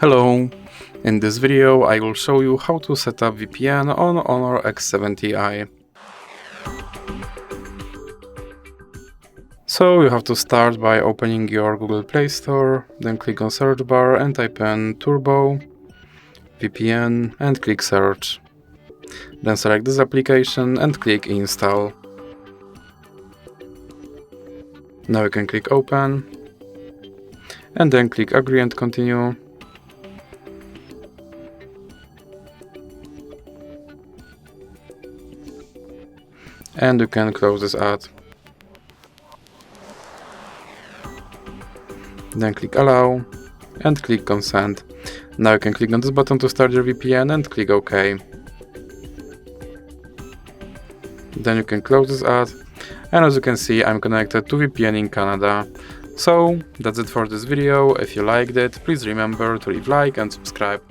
Hello! In this video I will show you how to set up VPN on HONOR X70i. So you have to start by opening your Google Play Store, then click on search bar and type in Turbo VPN and click search. Then select this application and click install. Now you can click open and then click agree and continue. And you can close this ad. Then click allow and click consent. Now you can click on this button to start your VPN and click OK. Then you can close this ad, and as you can see I'm connected to VPN in Canada. So that's it for this video. If you liked it, please remember to leave a like and subscribe.